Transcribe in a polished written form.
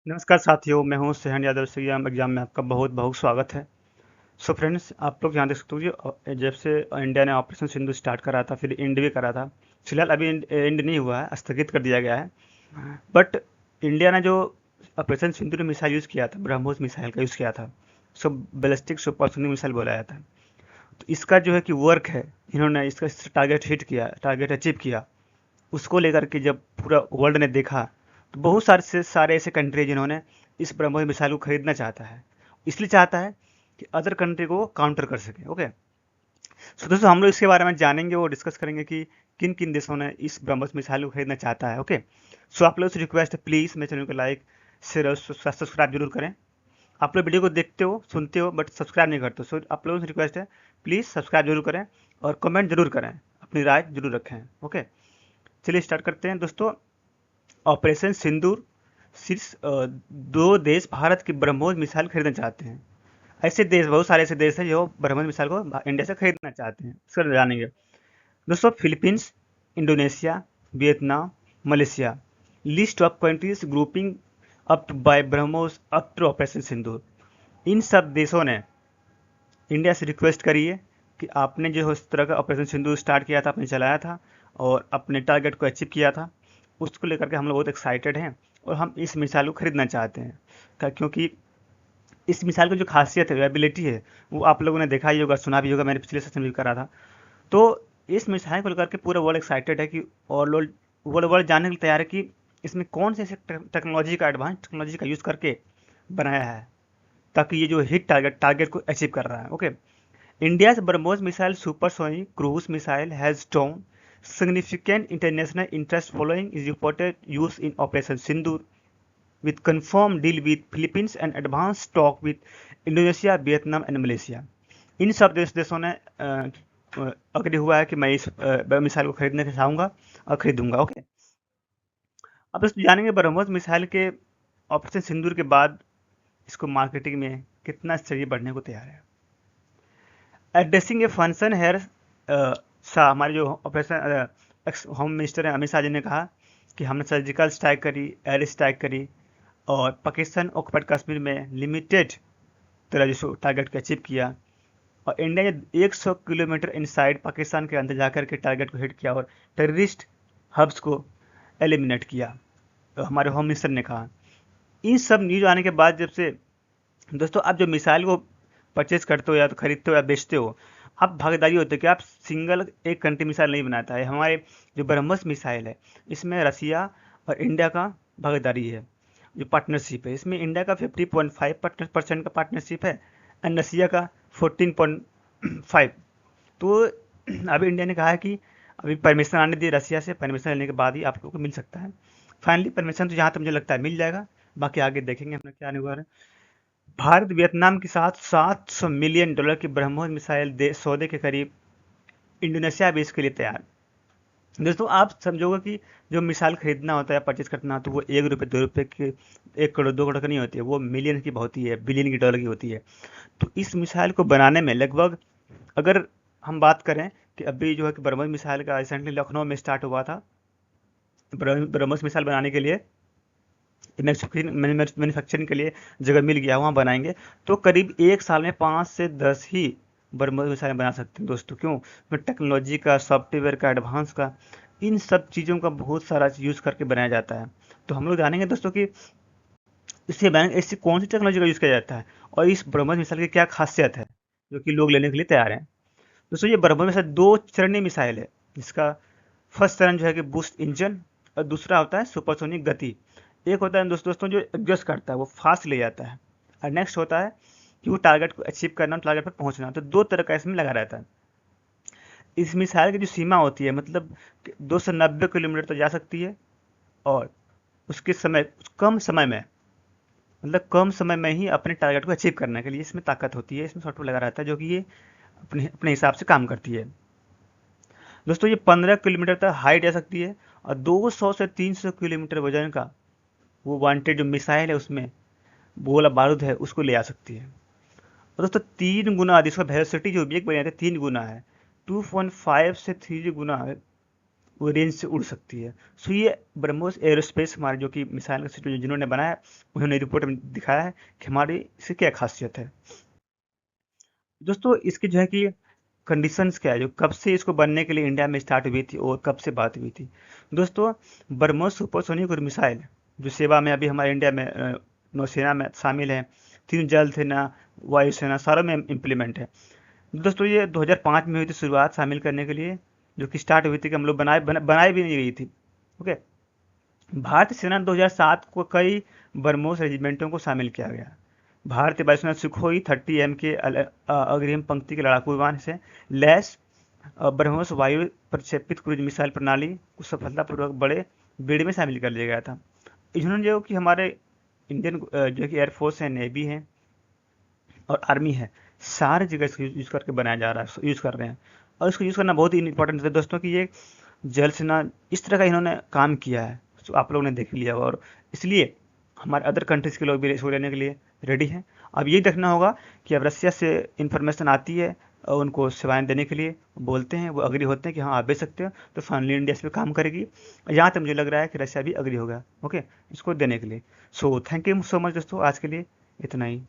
नमस्कार साथियों, मैं हूं सेहन यादव एग्जाम एग्जाम में आपका बहुत बहुत स्वागत है। सो फ्रेंड्स, आप लोग यहाँ देख सकते हो कि जब से इंडिया ने ऑपरेशन सिंधु स्टार्ट करा था, फिर एंड भी करा था। फिलहाल अभी एंड नहीं हुआ है, स्थगित कर दिया गया है। बट इंडिया ने जो ऑपरेशन सिंधु ने मिसाइल यूज़ किया था, ब्रह्मोस मिसाइल का यूज़ किया था। सो बैलिस्टिक सुपरसोनिक मिसाइल बोला जाता है। तो इसका जो है कि वर्क है, इन्होंने इसका टारगेट हिट किया, टारगेट अचीव किया। उसको लेकर के जब पूरा वर्ल्ड ने देखा, तो बहुत सारे ऐसे कंट्री जिन्होंने इस ब्रह्मोस मिसाइल को खरीदना चाहता है। इसलिए चाहता है कि अदर कंट्री को काउंटर कर सके। ओके, सो दोस्तों हम लोग इसके बारे में जानेंगे और डिस्कस करेंगे कि किन किन देशों ने इस ब्रह्मोस मिसाइल को खरीदना चाहता है। ओके, सो आप लोग से रिक्वेस्ट है, प्लीज़ मेरे चैनल को लाइक शेयर और सब्सक्राइब जरूर करें। आप लोग वीडियो को देखते हो, सुनते हो, बट सब्सक्राइब नहीं करते। सो आप लोगों से रिक्वेस्ट है, प्लीज़ सब्सक्राइब जरूर करें और कमेंट जरूर करें, अपनी राय जरूर रखें। ओके, चलिए स्टार्ट करते हैं दोस्तों। ऑपरेशन सिंदूर शीर्ष दो देश भारत की ब्रह्मोस मिसाइल खरीदना चाहते हैं। ऐसे देश, बहुत सारे ऐसे देश हैं जो ब्रह्मोस मिसाइल को इंडिया से खरीदना चाहते हैं। इसको जानेंगे दोस्तों। Philippines, Indonesia, Vietnam, Malaysia. List of countries grouping up by BrahMos up to operation Sindoor. इन सब देशों ने इंडिया से रिक्वेस्ट करी है कि आपने जो इस तरह का ऑपरेशन सिंदूर स्टार्ट किया था, आपने चलाया था और अपने टारगेट को अचीव किया था, उसको लेकर के हम लोग बहुत एक्साइटेड हैं और हम इस मिसाइल को खरीदना चाहते हैं। क्योंकि इस मिसाइल की जो खासियत है, एबिलिटी है, वो आप लोगों ने देखा ही होगा, सुना भी होगा, मैंने पिछले सेशन में भी करा था। तो इस मिसाइल को लेकर के पूरा वर्ल्ड एक्साइटेड है कि और लोग वर्ल्ड वर्ल्ड जानने के लिए तैयार है कि इसमें कौन से ऐसे टेक्नोलॉजी का, एडवांस टेक्नोलॉजी का यूज़ करके बनाया है, ताकि ये जो हिट टारगेट को अचीव कर रहा है। Okay, India's BrahMos missile supersonic cruise missile has shown significant international interest following its reported use in Operation Sindoor, with confirmed deal with Philippines and advanced talk with Indonesia, Vietnam and Malaysia. इन सब देशों ने agree हुआ है कि मैं इस missile को खरीदने चाहूँगा और खरीदूंगा। ओके, अब इस जानेंगे ब्रह्मोस मिसाइल के ऑपरेशन सिंदूर के बाद इसको मार्केटिंग में कितना स्टडी बढ़ने को तैयार है। Addressing a function here Shah, हमारे जो ऑपरेशन एक्स होम मिनिस्टर हैं अमित शाह जी ने कहा कि हमने सर्जिकल स्ट्राइक करी, एयर स्ट्राइक करी और पाकिस्तान ऑक्युपाइड कश्मीर में लिमिटेड तरह जो टारगेट को अचीव किया, और इंडिया ने 100 किलोमीटर इनसाइड पाकिस्तान के अंदर जाकर के टारगेट को हिट किया और टेररिस्ट हब्स को एलिमिनेट किया, तो हमारे होम मिनिस्टर ने कहा। इन सब न्यूज आने के बाद जब से दोस्तों आप जो मिसाइल को परचेज करते हो या तो खरीदते हो या बेचते हो, आप भागीदारी होते हो कि आप सिंगल एक कंट्री मिसाइल नहीं बनाता है। हमारे जो ब्रह्मोस मिसाइल है, इसमें रसिया और इंडिया का भागीदारी है, जो पार्टनरशिप है। इसमें इंडिया का 50.5% का पार्टनरशिप है एंड रसिया का 14.5। तो अभी इंडिया ने कहा है कि अभी परमिशन आने दी रसिया से, परमिशन लेने के बाद ही आप लोगों को मिल सकता है। फाइनली परमिशन तो जहाँ तक मुझे लगता है मिल जाएगा, बाकी आगे देखेंगे हमने क्या नहीं हुआ है। भारत वियतनाम के साथ $700 मिलियन की ब्रह्मोस मिसाइल सौदे के करीब इंडोनेशिया भी इसके लिए तैयार। दोस्तों आप समझोगे कि जो मिसाइल खरीदना होता है, परचेज करना होता है, वो ₹1 ₹2 की, 1 करोड़ 2 करोड़ की नहीं होती है, वो मिलियन की होती है, बिलियन की डॉलर की होती है। तो इस मिसाइल को बनाने में लगभग, अगर हम बात करें कि अभी जो है कि ब्रह्मोस मिसाइल का रिसेंटली लखनऊ में स्टार्ट हुआ था, ब्रह्मोस मिसाइल बनाने के लिए मैन्युफैक्चरिंग के लिए जगह मिल गया, वहाँ बनाएंगे। तो करीब एक साल में 5 से 10 ही ब्रह्मोस मिसाइल बना सकते हैं दोस्तों। क्यों? टेक्नोलॉजी का, सॉफ्टवेयर का, एडवांस का, इन सब चीज़ों का बहुत सारा यूज़ करके बनाया जाता है। तो हम लोग जानेंगे दोस्तों कि इससे बैंक ऐसी कौन सी टेक्नोलॉजी का यूज़ किया जाता है और इस ब्रह्मोस मिसाइल की क्या खासियत है जो कि लोग लेने के लिए तैयार हैं। दोस्तों ये ब्रह्मोस मिसाइल दो चरणीय मिसाइल है, जिसका फर्स्ट चरण जो है कि बूस्ट इंजन और दूसरा होता है सुपरसोनिक गति। एक होता है दोस्तों जो एडजस्ट करता है, वो फास्ट ले जाता है, और नेक्स्ट होता है कि वो टारगेट को अचीव करना, टारगेट पर पहुंचना। तो दो तरह का इसमें लगा रहता है। इस मिसाइल की जो सीमा होती है, मतलब 290 किलोमीटर तक जा सकती है, और उसके समय कम समय में, मतलब कम समय में ही अपने टारगेट को अचीव करने के लिए इसमें ताकत होती है, इसमें सॉफ्टवेयर लगा रहता है जो कि ये अपने अपने हिसाब से काम करती है। दोस्तों ये 15 किलोमीटर तक हाइट जा सकती है और 200 से 300 किलोमीटर वजन का वो वांटेड जो मिसाइल है, उसमें गोला बारूद है, उसको ले आ सकती है। और दोस्तों 3 गुना जिसका वेलोसिटी जो वेग बन जाता है 3 गुना है, 2.5 से 3 गुना है वो रेंज से उड़ सकती है। सो ये ब्रह्मोस एरोस्पेस हमारे जो कि मिसाइल का सिस्टम जिन्होंने बनाया, उन्होंने रिपोर्ट में दिखाया है कि हमारी इसकी क्या खासियत है। दोस्तों इसकी जो है कि कंडीशंस क्या है, जो कब से इसको बनने के लिए इंडिया में स्टार्ट हुई थी और कब से बात हुई थी। दोस्तों ब्रह्मोस सुपरसोनिक और मिसाइल जो सेवा में अभी हमारे इंडिया में नौसेना में शामिल है, तीन जल सेना, वायुसेना, सारों में इम्प्लीमेंट है। दोस्तों ये 2005 में हुई थी शुरुआत शामिल करने के लिए, जो कि स्टार्ट हुई थी कि हम लोग बनाई भी नहीं गई थी। ओके। भारतीय सेना 2007 को कई ब्रह्मोस रेजिमेंटों को शामिल किया गया। भारतीय वायुसेना सुखोई 30M के अग्रिम पंक्ति के लड़ाकू विमान से लैस ब्रह्मोस वायु प्रक्षेपित क्रूज मिसाइल प्रणाली को सफलतापूर्वक बड़े बेड़े में शामिल कर लिया गया था। इन्होंने जो कि हमारे इंडियन जो कि एयरफोर्स है, नेवी है और आर्मी है, सारी जगह इसको यूज करके बनाया जा रहा है, यूज कर रहे हैं। और इसको यूज करना बहुत ही इंपॉर्टेंट है दोस्तों कि ये जल सेना इस तरह का इन्होंने काम किया है, तो आप लोगों ने देख लिया होगा। और इसलिए हमारे अदर कंट्रीज के लोग भी इसको लेने के लिए रेडी हैं। अब ये देखना होगा कि अब रसिया से इंफॉर्मेशन आती है और उनको सेवाएं देने के लिए बोलते हैं, वो अग्री होते हैं कि हाँ आप भेज सकते हो, तो फाइनली इंडिया इस पर काम करेगी। यहाँ तक मुझे लग रहा है कि रसिया भी अग्री होगा ओके इसको देने के लिए। So thank you so much दोस्तों, आज के लिए इतना ही।